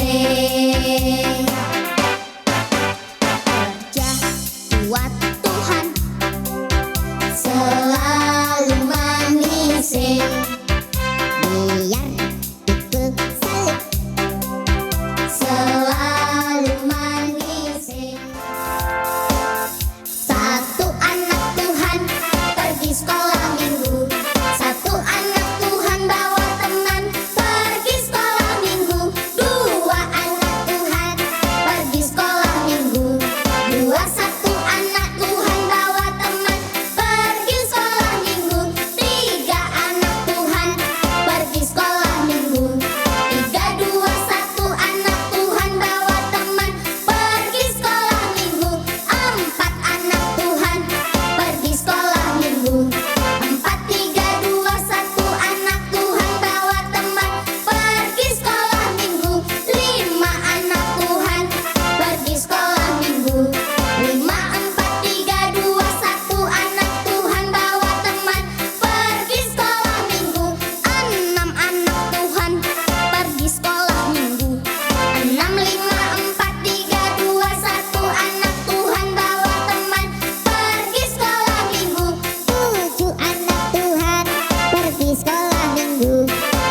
Kerja buat Tuhan selalu manising, biar ikut salib selalu manising. Satu anak Tuhan pergi sekolah minggu, satu anak Tuhan bawa teman pergi sekolah minggu. Dua anak Tuhan pergi sekolah minggu, dua satu anak Tuhan bawa teman pergi sekolah minggu. Tiga anak Tuhan pergi sekolah minggu, tiga dua satu anak Tuhan bawa teman pergi sekolah minggu. Empat anak Tuhan pergi sekolah minggu, empat tiga dua satu anak Tuhan bawa teman pergi sekolah minggu. Lima anak Tuhan pergi sekolah minggu, lima empat tiga dua satu anak Tuhan bawa teman pergi sekolah minggu. Enam anak Tuhan pergi sekolah minggu, enam lima empat tiga dua satu anak Tuhan bawa teman pergi sekolah minggu. Tujuh anak Tuhan pergi sekolah minggu,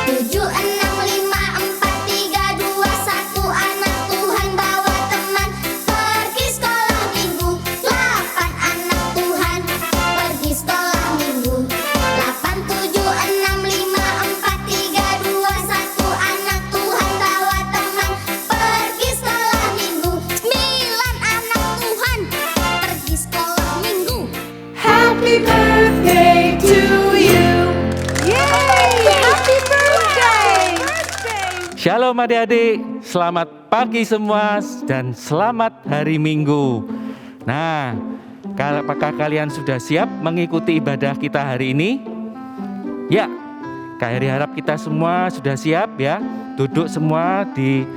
tujuh enam lima empat tiga dua satu anak Tuhan bawa teman pergi sekolah minggu. Delapan anak Tuhan pergi sekolah minggu, delapan tujuh enam lima empat tiga dua satu anak Tuhan bawa teman pergi sekolah minggu. Sembilan anak Tuhan pergi sekolah minggu. Happy birthday to you. Yay! Happy birthday. Shalom adik-adik, selamat pagi semua dan selamat hari Minggu. Nah, apakah kalian sudah siap mengikuti ibadah kita hari ini? Ya, Kak Heri harap kita semua sudah siap ya. Duduk semua di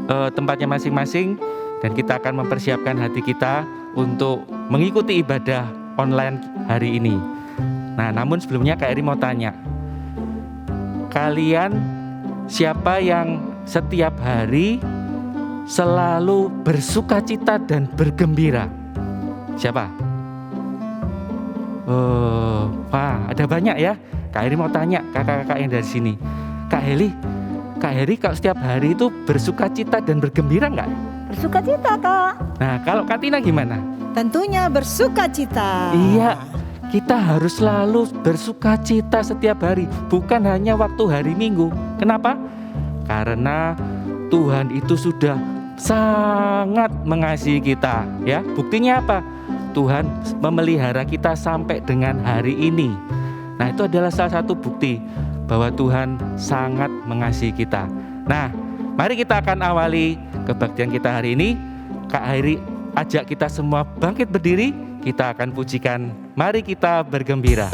tempatnya masing-masing dan kita akan mempersiapkan hati kita untuk mengikuti ibadah online hari ini. Nah, namun sebelumnya Kak Heri mau tanya, kalian siapa yang setiap hari selalu bersukacita dan bergembira? Siapa? Wah, ada banyak ya. Kak Heri mau tanya kakak-kakak yang dari sini. Kak Heri kalau setiap hari itu bersukacita dan bergembira nggak? Bersukacita, Kak. Nah, kalau Kak Tina gimana? Tentunya bersukacita. Iya, kita harus selalu bersukacita setiap hari, bukan hanya waktu hari Minggu. Kenapa? Karena Tuhan itu sudah sangat mengasihi kita, ya. Buktinya apa? Tuhan memelihara kita sampai dengan hari ini. Nah, itu adalah salah satu bukti bahwa Tuhan sangat mengasihi kita. Nah, mari kita akan awali kebaktian kita hari ini. Kak Heri ajak kita semua bangkit berdiri, kita akan pujikan. Mari kita bergembira.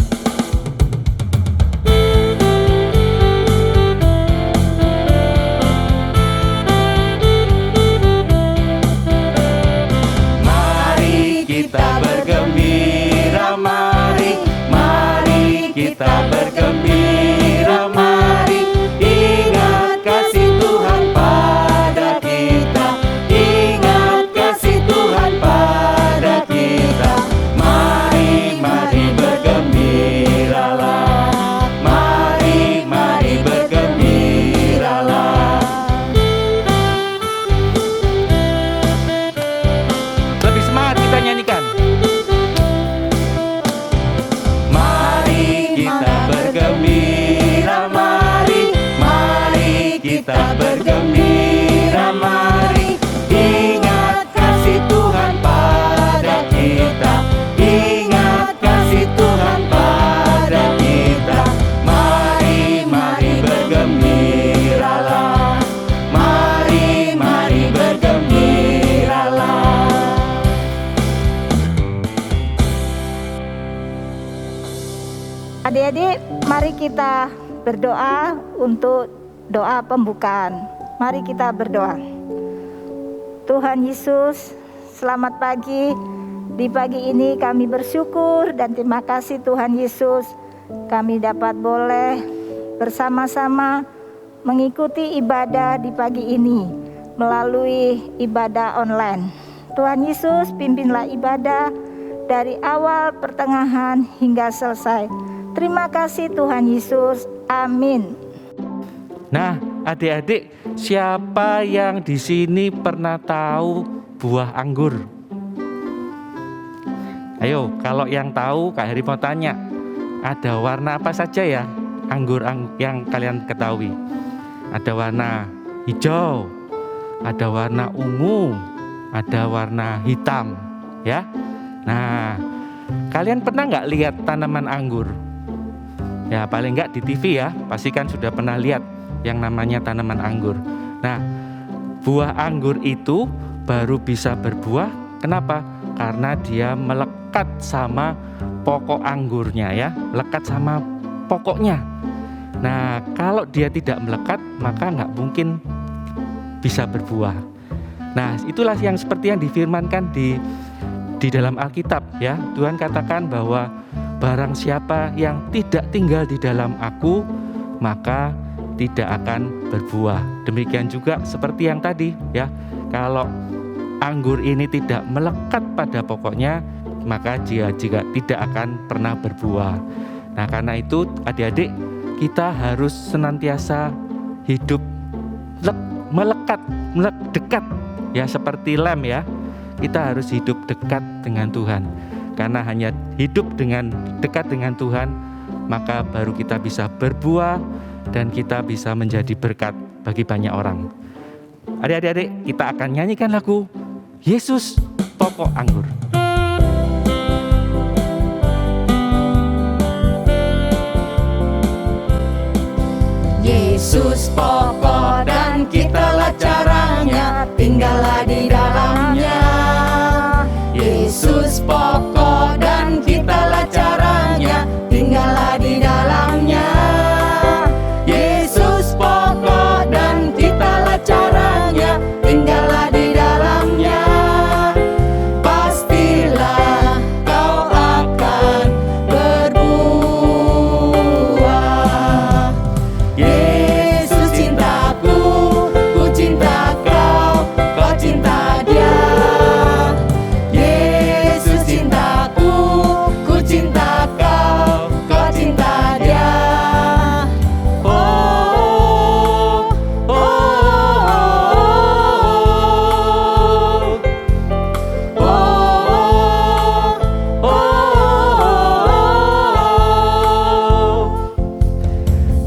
Mari kita bergembira, mari kita bergembira, mari ingat kasih Tuhan pada kita, ingat kasih Tuhan pada kita. Mari bergembiralah, mari bergembiralah. Lebih semangat kita nyanyikan. Mari kita bergembira, mari kita bergembira, mari ingat kasih Tuhan pada kita, ingat kasih Tuhan pada kita. Mari bergembiralah, mari bergembiralah. Adik-adik, mari kita berdoa untuk doa pembukaan. Mari kita berdoa. Tuhan Yesus, selamat pagi. Di pagi ini kami bersyukur dan terima kasih Tuhan Yesus. Kami dapat boleh bersama-sama mengikuti ibadah di pagi ini. melalui ibadah online. Tuhan Yesus, pimpinlah ibadah dari awal, pertengahan, hingga selesai. Terima kasih Tuhan Yesus. Amin. Nah, adik-adik, siapa yang di sini pernah tahu buah anggur? Ayo, kalau yang tahu, Kak Heri mau tanya, ada warna apa saja ya anggur yang kalian ketahui? Ada warna hijau, ada warna ungu, ada warna hitam, ya. Nah, kalian pernah nggak lihat tanaman anggur? Ya, paling nggak di TV ya, pasti kan sudah pernah lihat yang namanya tanaman anggur. Nah, buah anggur itu baru bisa berbuah. Kenapa? Karena dia melekat sama pokok anggurnya ya, melekat sama pokoknya. Nah, kalau dia tidak melekat, maka nggak mungkin bisa berbuah. Nah, itulah yang seperti yang difirmankan di dalam Alkitab ya. Tuhan katakan bahwa barang siapa yang tidak tinggal di dalam Aku, maka tidak akan berbuah. Demikian juga seperti yang tadi ya. Kalau anggur ini tidak melekat pada pokoknya, maka dia juga tidak akan pernah berbuah. Nah, karena itu adik-adik, kita harus senantiasa hidup melekat, dekat ya, seperti lem ya. Kita harus hidup dekat dengan Tuhan. Karena hanya hidup dekat dengan Tuhan, maka baru kita bisa berbuah dan kita bisa menjadi berkat bagi banyak orang. Adik-adik, kita akan nyanyikan lagu Yesus Pokok Anggur. Yesus pokok dan kitalah caranya, tinggallah di dalamnya. Yesus pokok dan kitalah caranya, tinggallah di dalamnya. Yesus pokok dan kitalah caranya, tinggallah di dalamnya. Pastilah kau akan berbuah. Yesus cintaku, ku cinta kau, kau cinta Dia. Yesus cintaku, ku cinta kau, kau cinta Dia. Oh, oh, oh, oh, oh, oh.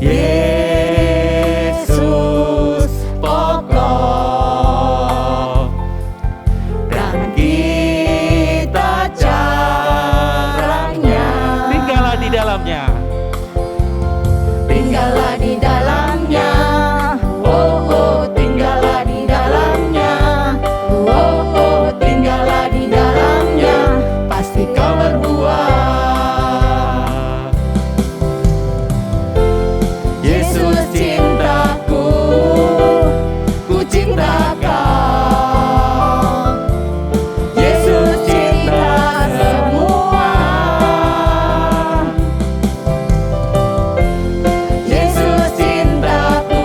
Yesus pokok dan kita caranya, Tinggallah di dalamnya. tinggallah di dalamnya. Oh, oh, tinggallah di dalamnya. Oh, oh, tinggallah di dalamnya. Pasti kau berbuah. Yesus cintaku, ku cinta kau. Yesus cinta semua. Yesus cintaku,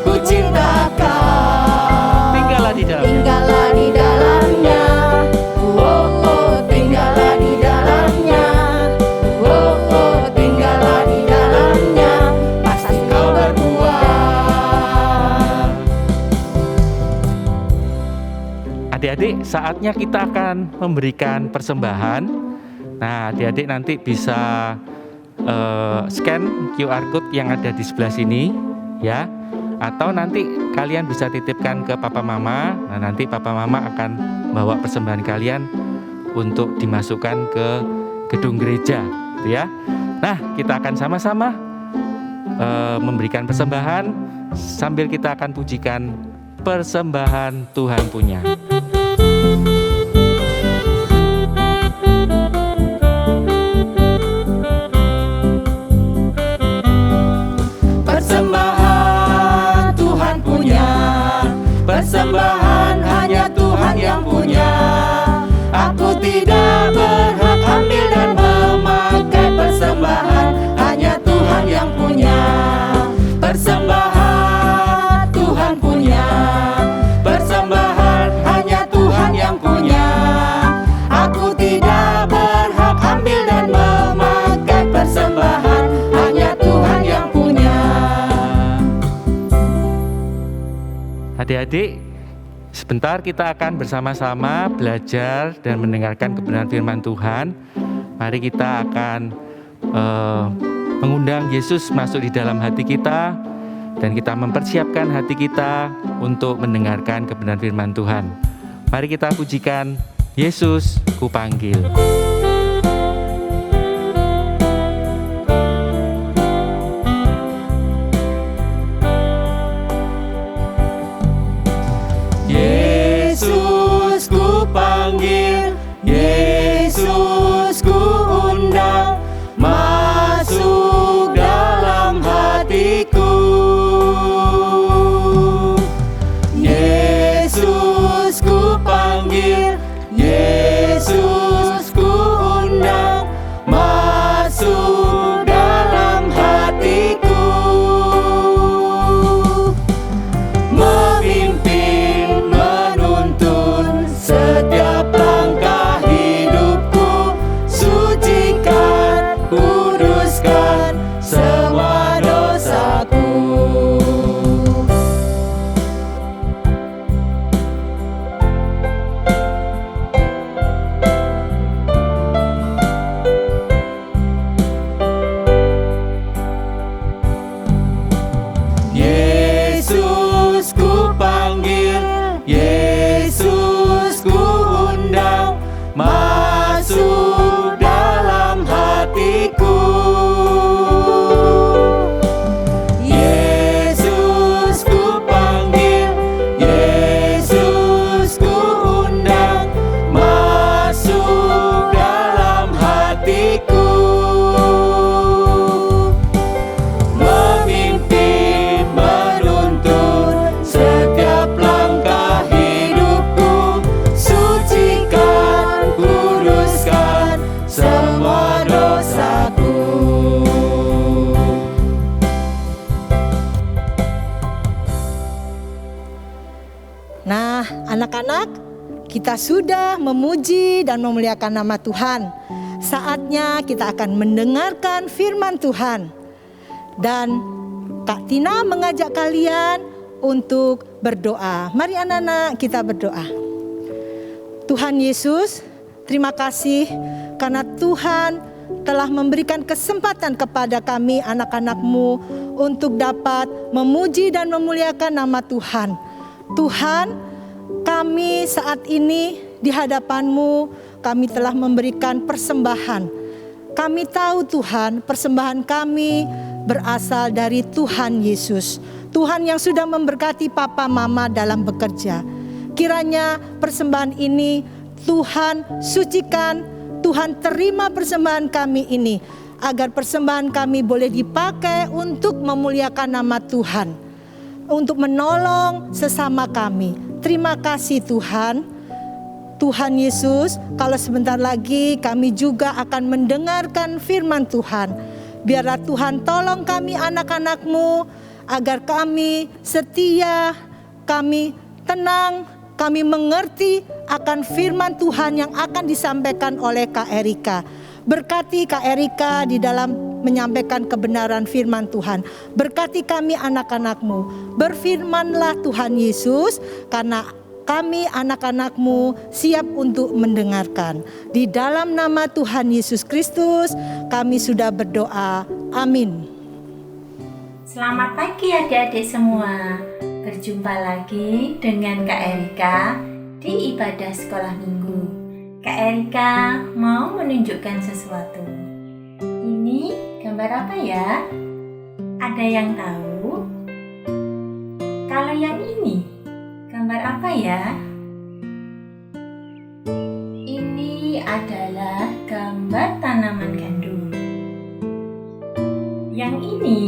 ku cinta kau. Tinggallah di dalamnya. Tinggallah di dalamnya. Oh, oh, tinggallah di dalamnya. Oh, oh, tinggallah di dalamnya. Pasti kau berbuah. Adik-adik, saatnya kita akan memberikan persembahan. Nah, adik-adik nanti bisa scan QR code yang ada di sebelah sini ya. Atau nanti kalian bisa titipkan ke papa mama. Nah, nanti papa mama akan bawa persembahan kalian untuk dimasukkan ke gedung gereja, gitu ya. Nah, kita akan sama-sama memberikan persembahan sambil kita akan pujikan persembahan Tuhan punya. Persembahan Tuhan punya, persembahan hanya Tuhan yang punya. Aku tidak berhak ambil dan memakai persembahan, hanya Tuhan yang punya. Persembahan Tuhan punya, Adik-adik, sebentar kita akan bersama-sama belajar dan mendengarkan kebenaran firman Tuhan. Mari kita akan mengundang Yesus masuk di dalam hati kita, dan kita mempersiapkan hati kita untuk mendengarkan kebenaran firman Tuhan. Mari kita pujikan Yesus, Kupanggil. Yesus ku panggil, Yesus ku undang, masuk dalam hatiku. Yesus ku panggil, Yesus ku undang, masuk dalam hatiku. Memimpin, menuntun setiap langkah hidupku, sucikan, kuduskan semua dosaku. Yesus ku panggil, Yesus ku undang, masuk dalam hatiku. Yesus ku panggil, Yesus ku undang, masuk dalam hatiku. Memimpin, menuntun setiap langkah hidupku, sucikan, kuduskan semua dosaku. Nah, anak-anak, kita sudah memuji dan memuliakan nama Tuhan. Saatnya kita akan mendengarkan firman Tuhan. Dan Kak Tina mengajak kalian untuk berdoa. Mari anak-anak kita berdoa. Tuhan Yesus, terima kasih karena Tuhan telah memberikan kesempatan kepada kami anak-anak-Mu untuk dapat memuji dan memuliakan nama Tuhan. Tuhan, kami saat ini di hadapan-Mu, kami telah memberikan persembahan. Kami tahu Tuhan, persembahan kami berasal dari Tuhan Yesus. Tuhan yang sudah memberkati papa mama dalam bekerja. Kiranya persembahan ini Tuhan sucikan, Tuhan terima persembahan kami ini, agar persembahan kami boleh dipakai untuk memuliakan nama Tuhan, untuk menolong sesama kami. Terima kasih Tuhan. Tuhan Yesus, kalau sebentar lagi kami juga akan mendengarkan firman Tuhan. Biarlah Tuhan tolong kami anak-anak-Mu, agar kami setia, kami tenang, kami mengerti akan firman Tuhan yang akan disampaikan oleh Kak Erika. Berkati Kak Erika di dalam menyampaikan kebenaran firman Tuhan. Berkati kami anak-anak-Mu. Berfirmanlah Tuhan Yesus, karena kami anak-anak-Mu siap untuk mendengarkan. Di dalam nama Tuhan Yesus Kristus kami sudah berdoa. Amin. Selamat pagi adik-adik semua. Berjumpa lagi dengan Kak Erika di ibadah sekolah minggu. Kak Erika mau menunjukkan sesuatu. Ini gambar apa ya? Ada yang tahu? Kalau yang ini gambar apa ya? Ini adalah gambar tanaman gandum. Yang ini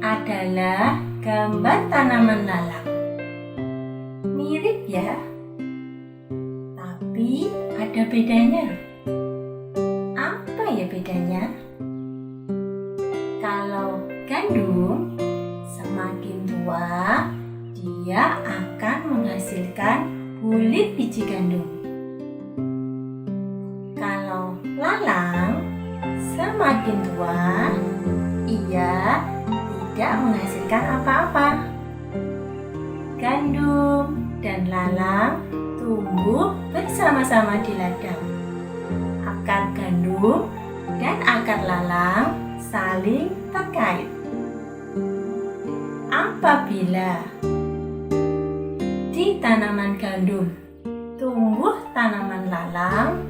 adalah gambar tanaman lalang. Mirip ya? Tapi ada bedanya. Apa ya bedanya? Kalau gandum semakin tua, dia akan menghasilkan bulir biji gandum. Kalau lalang semakin tua, ia tidak menghasilkan apa-apa. gandum, dan lalang tumbuh bersama-sama di ladang. Akar gandum dan akar lalang saling terkait. Apabila di tanaman gandum tumbuh tanaman lalang,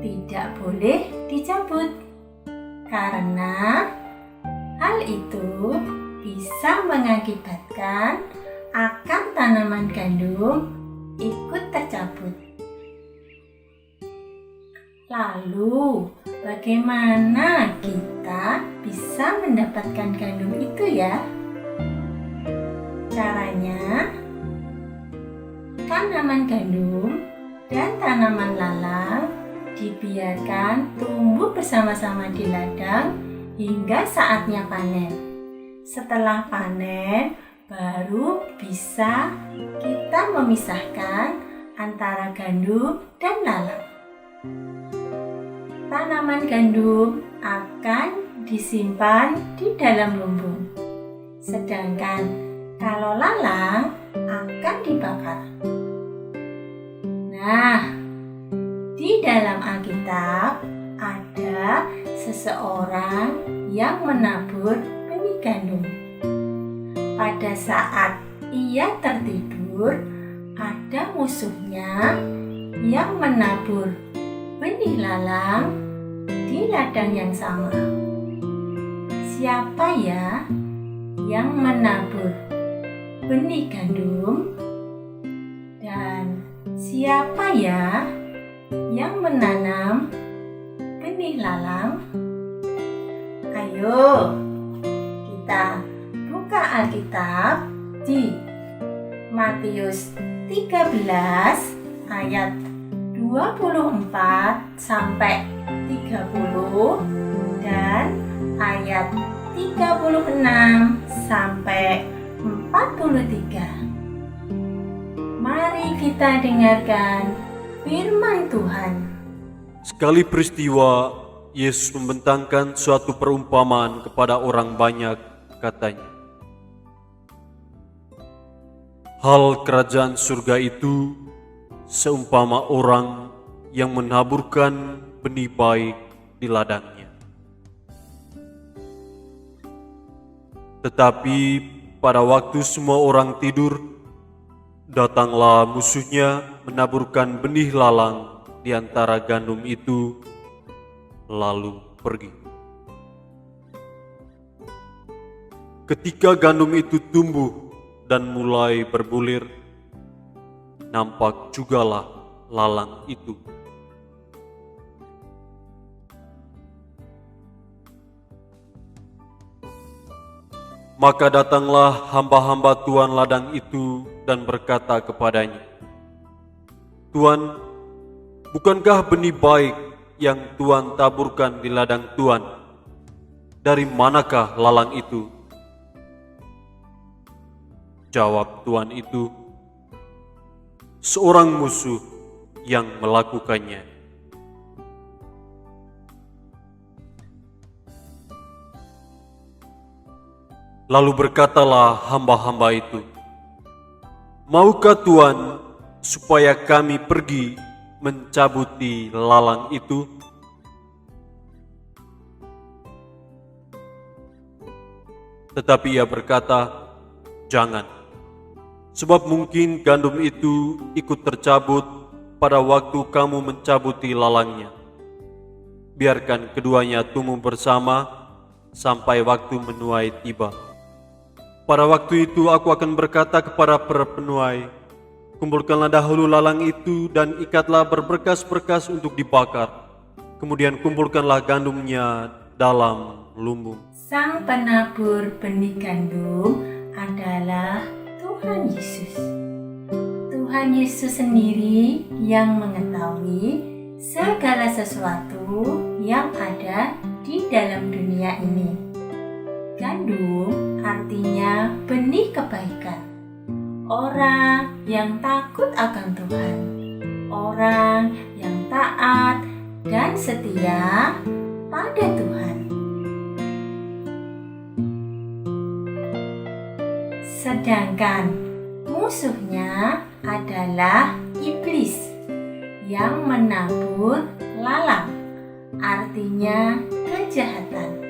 tidak boleh dicabut karena hal itu bisa mengakibatkan akar tanaman gandum ikut tercabut. Lalu, bagaimana kita bisa mendapatkan gandum itu ya? Caranya, tanaman gandum dan tanaman lalang dibiarkan tumbuh bersama-sama di ladang hingga saatnya panen. Setelah panen, baru bisa kita memisahkan antara gandum dan lalang. Tanaman gandum akan disimpan di dalam lumbung, sedangkan kalau lalang akan dibakar. Nah, di dalam Alkitab ada seseorang yang menabur benih gandum. Pada saat ia tertidur, ada musuhnya yang menabur benih lalang di ladang yang sama. Siapa ya yang menabur benih gandum? Dan siapa ya yang menanam benih lalang? Ayo kita buka Alkitab di Matius 13 ayat 24 sampai 30 dan ayat 36 sampai 43. Mari kita dengarkan firman Tuhan. Sekali peristiwa, Yesus membentangkan suatu perumpamaan kepada orang banyak, katanya, hal kerajaan surga itu seumpama orang yang menaburkan benih baik di ladangnya. Tetapi pada waktu semua orang tidur, datanglah musuhnya menaburkan benih lalang di antara gandum itu, lalu pergi. Ketika gandum itu tumbuh dan mulai berbulir, nampak jugalah lalang itu. Maka datanglah hamba-hamba Tuan ladang itu dan berkata kepadanya, Tuan, bukankah benih baik yang Tuan taburkan di ladang Tuan? Dari manakah lalang itu? Jawab Tuan itu, seorang musuh yang melakukannya. Lalu berkatalah hamba-hamba itu, maukah Tuan supaya kami pergi mencabuti lalang itu? Tetapi ia berkata, jangan, sebab mungkin gandum itu ikut tercabut pada waktu kamu mencabuti lalangnya. Biarkan keduanya tumbuh bersama sampai waktu menuai tiba. Pada waktu itu aku akan berkata kepada para penuai, kumpulkanlah dahulu lalang itu dan ikatlah berberkas-berkas untuk dibakar. Kemudian kumpulkanlah gandumnya dalam lumbung. Sang penabur benih gandum adalah Tuhan Yesus. Tuhan Yesus sendiri yang mengetahui segala sesuatu yang ada di dalam dunia ini. Gandum artinya benih kebaikan. Orang yang takut akan Tuhan, orang yang taat dan setia pada Tuhan. Sedangkan Musuhnya adalah iblis yang menabur lalang, artinya kejahatan.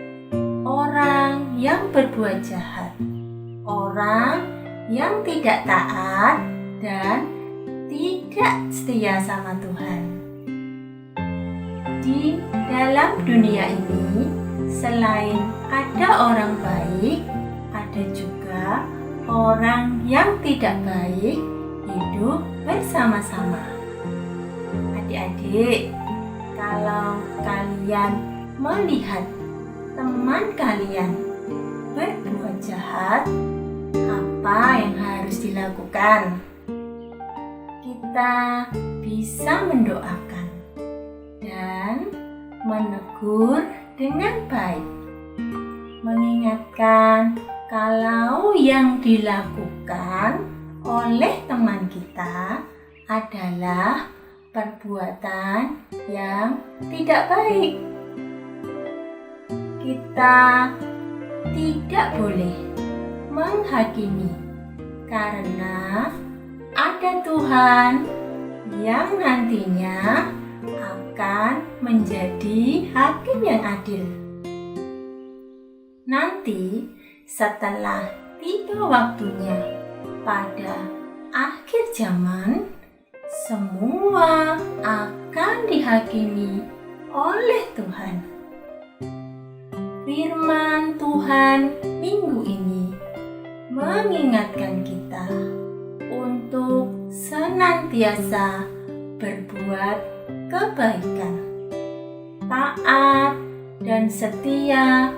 Orang yang berbuat jahat, orang yang tidak taat dan tidak setia sama Tuhan. Di dalam dunia ini, selain ada orang baik, ada juga orang yang tidak baik hidup bersama-sama. Adik-adik, kalau kalian melihat teman kalian berbuat jahat, apa yang harus dilakukan? Kita bisa mendoakan dan menegur dengan baik, mengingatkan kalau yang dilakukan oleh teman kita adalah perbuatan yang tidak baik. Kita tidak boleh menghakimi karena ada Tuhan yang nantinya akan menjadi hakim yang adil. Nanti setelah tiba waktunya pada akhir zaman, semua akan dihakimi oleh Tuhan. Firman Tuhan minggu ini mengingatkan kita untuk senantiasa berbuat kebaikan, taat dan setia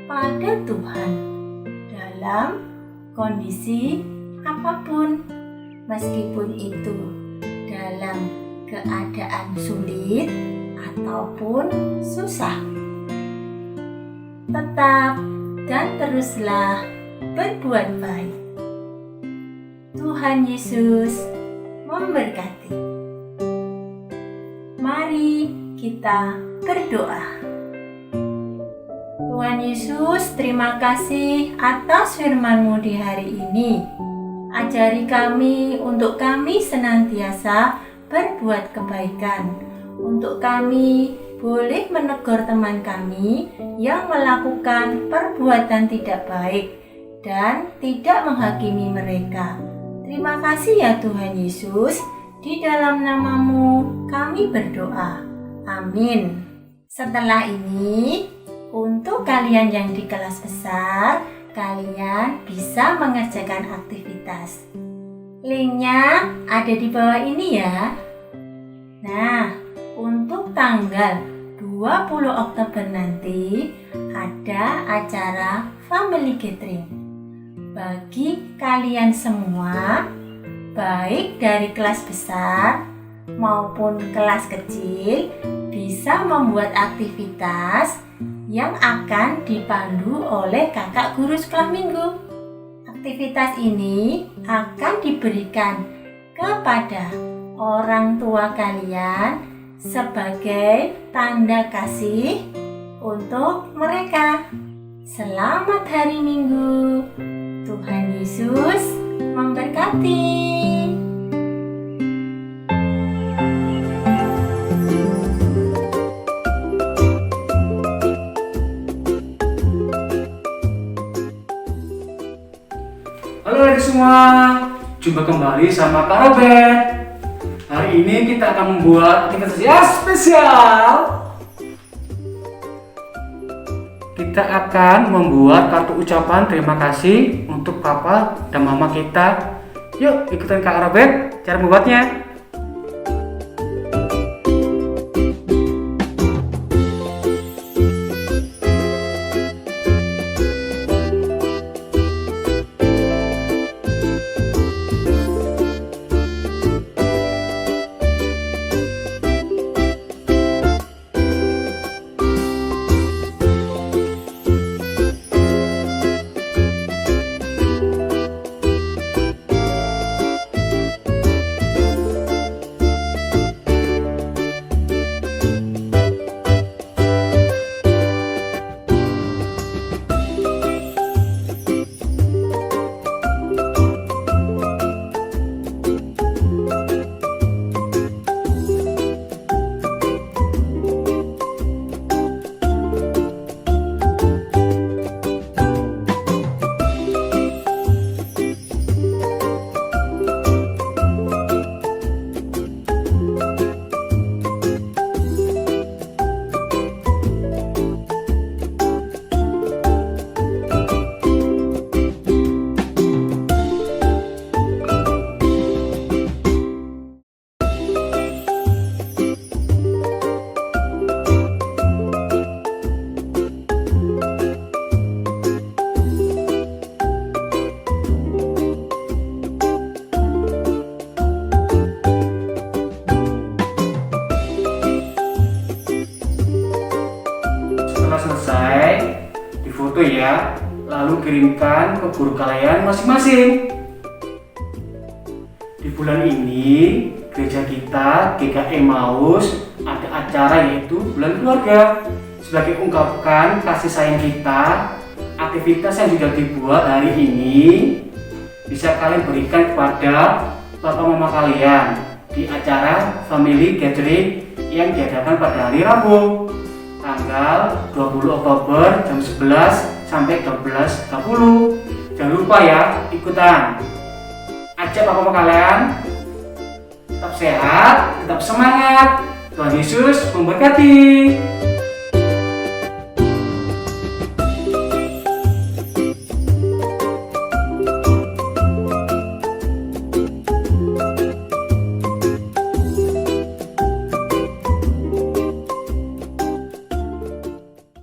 pada Tuhan dalam kondisi apapun, meskipun itu dalam keadaan sulit ataupun susah. Tetap dan teruslah berbuat baik. Tuhan Yesus memberkati. Mari kita berdoa. Tuhan Yesus, terima kasih atas firman-Mu di hari ini. Ajari kami untuk kami senantiasa berbuat kebaikan, untuk kami boleh menegur teman kami yang melakukan perbuatan tidak baik dan tidak menghakimi mereka. Terima kasih ya Tuhan Yesus, di dalam nama-Mu kami berdoa. Amin. Setelah ini, untuk kalian yang di kelas besar, kalian bisa mengerjakan aktivitas. Linknya ada di bawah ini ya. Nah, untuk tanggal 20 Oktober nanti ada acara family gathering. Bagi kalian semua, baik dari kelas besar maupun kelas kecil, bisa membuat aktivitas yang akan dipandu oleh kakak guru sekolah minggu. Aktivitas ini akan diberikan kepada orang tua kalian sebagai tanda kasih untuk mereka. Selamat hari Minggu. Tuhan Yesus memberkati. Halo adik semua, jumpa kembali sama Kak Robert. Hari ini kita akan membuat aktivitas yang spesial. Kita akan membuat kartu ucapan terima kasih untuk papa dan mama kita. Yuk ikutin Kak Robert cara membuatnya. kirimkan ke guru kalian masing-masing. Di bulan ini, gereja kita, GKI Emmaus, ada acara yaitu Bulan Keluarga. Sebagai ungkapan kasih sayang kita, aktivitas yang sudah dibuat hari ini bisa kalian berikan kepada papa mama kalian di acara Family Gathering yang diadakan pada hari Rabu, tanggal 20 Oktober jam 11 sampai 12.30. Jangan lupa ya, ikutan. Ajak papa mama kalian. Tetap sehat, tetap semangat. Tuhan Yesus memberkati.